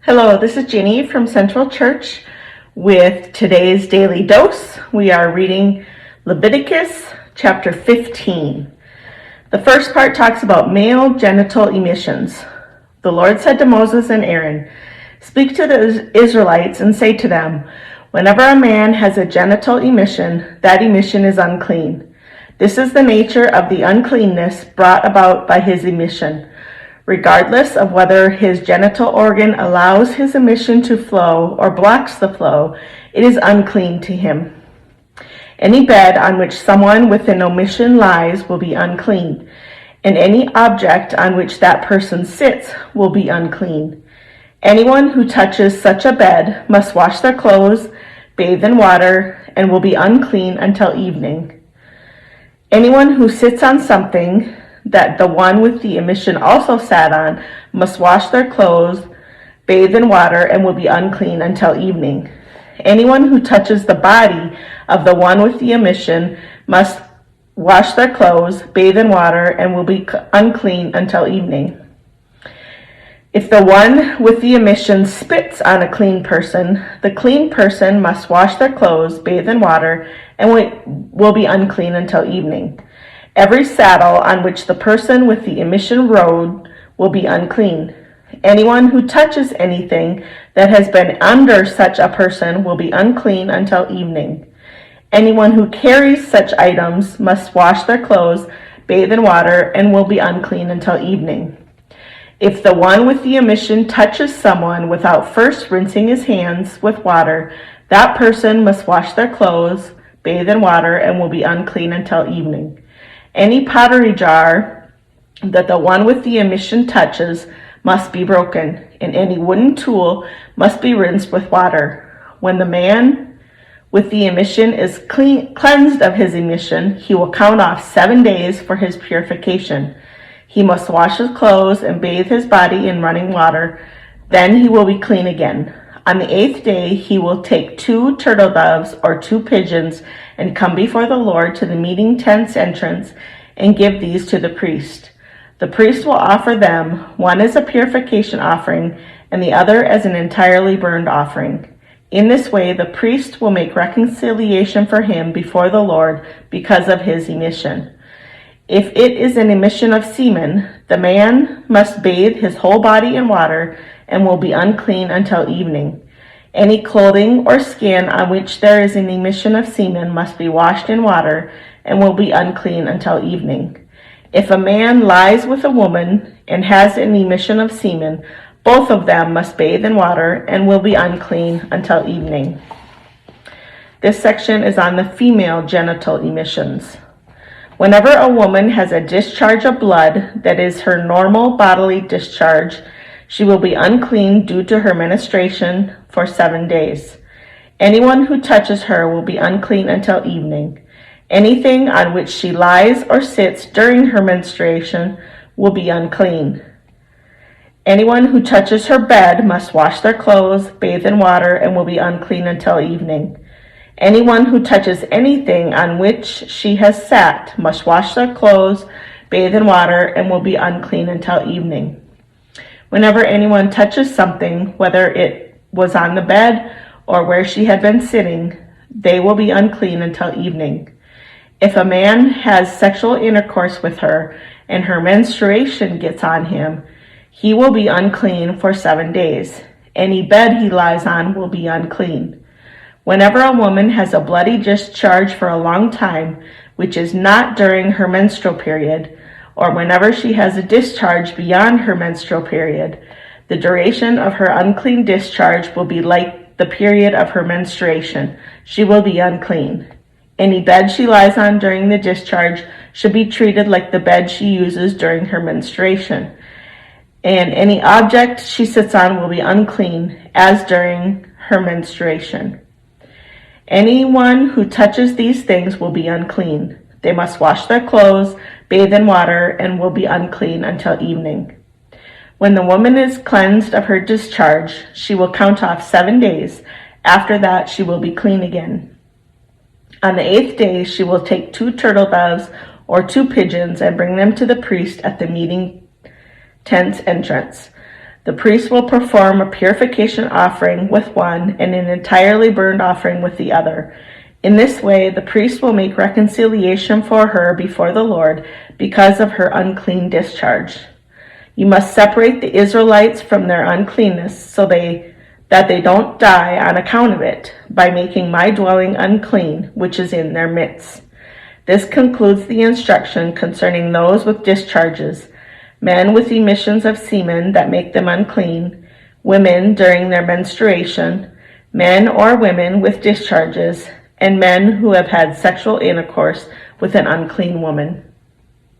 Hello, this is Ginny from Central Church with today's daily dose. We are reading Leviticus chapter 15. The first part talks about male genital emissions. The Lord said to Moses and Aaron, "Speak to the Israelites and say to them, whenever a man has a genital emission, that emission is unclean. This is the nature of the uncleanness brought about by his emission. Regardless of whether his genital organ allows his emission to flow or blocks the flow, it is unclean to him. Any bed on which someone with an emission lies will be unclean, and any object on which that person sits will be unclean. Anyone who touches such a bed must wash their clothes, bathe in water, and will be unclean until evening. Anyone who sits on something that the one with the emission also sat on must wash their clothes, bathe in water, and will be unclean until evening. Anyone who touches the body of the one with the emission must wash their clothes, bathe in water, and will be unclean until evening. If the one with the emission spits on a clean person, the clean person must wash their clothes, bathe in water, and will be unclean until evening. Every saddle on which the person with the emission rode will be unclean. Anyone who touches anything that has been under such a person will be unclean until evening. Anyone who carries such items must wash their clothes, bathe in water, and will be unclean until evening. If the one with the emission touches someone without first rinsing his hands with water, that person must wash their clothes, bathe in water, and will be unclean until evening. Any pottery jar that the one with the emission touches must be broken, and any wooden tool must be rinsed with water. When the man with the emission is cleansed of his emission, he will count off 7 days for his purification. He must wash his clothes and bathe his body in running water. Then he will be clean again. On the 8th day, he will take 2 turtle doves or 2 pigeons and come before the Lord to the meeting tent's entrance and give these to the priest. The priest will offer them, one as a purification offering and the other as an entirely burned offering. In this way, the priest will make reconciliation for him before the Lord because of his emission. If it is an emission of semen, the man must bathe his whole body in water and will be unclean until evening. Any clothing or skin on which there is an emission of semen must be washed in water and will be unclean until evening. If a man lies with a woman and has an emission of semen, both of them must bathe in water and will be unclean until evening. This section is on the female genital emissions. Whenever a woman has a discharge of blood that is her normal bodily discharge, she will be unclean due to her menstruation for 7 days. Anyone who touches her will be unclean until evening. Anything on which she lies or sits during her menstruation will be unclean. Anyone who touches her bed must wash their clothes, bathe in water, and will be unclean until evening. Anyone who touches anything on which she has sat must wash their clothes, bathe in water, and will be unclean until evening. Whenever anyone touches something, whether it was on the bed or where she had been sitting, they will be unclean until evening. If a man has sexual intercourse with her and her menstruation gets on him, he will be unclean for 7 days. Any bed he lies on will be unclean. Whenever a woman has a bloody discharge for a long time, which is not during her menstrual period, or whenever she has a discharge beyond her menstrual period, the duration of her unclean discharge will be like the period of her menstruation. She will be unclean. Any bed she lies on during the discharge should be treated like the bed she uses during her menstruation. And any object she sits on will be unclean as during her menstruation. Anyone who touches these things will be unclean. They must wash their clothes, bathe in water, and will be unclean until evening. When the woman is cleansed of her discharge, she will count off 7 days. After that, she will be clean again. On the 8th day, she will take 2 turtle doves or 2 pigeons and bring them to the priest at the meeting tent's entrance. The priest will perform a purification offering with one and an entirely burned offering with the other. In this way, the priest will make reconciliation for her before the Lord because of her unclean discharge. You must separate the Israelites from their uncleanness so that they don't die on account of it by making my dwelling unclean, which is in their midst. This concludes the instruction concerning those with discharges, men with emissions of semen that make them unclean, women during their menstruation, men or women with discharges, and men who have had sexual intercourse with an unclean woman.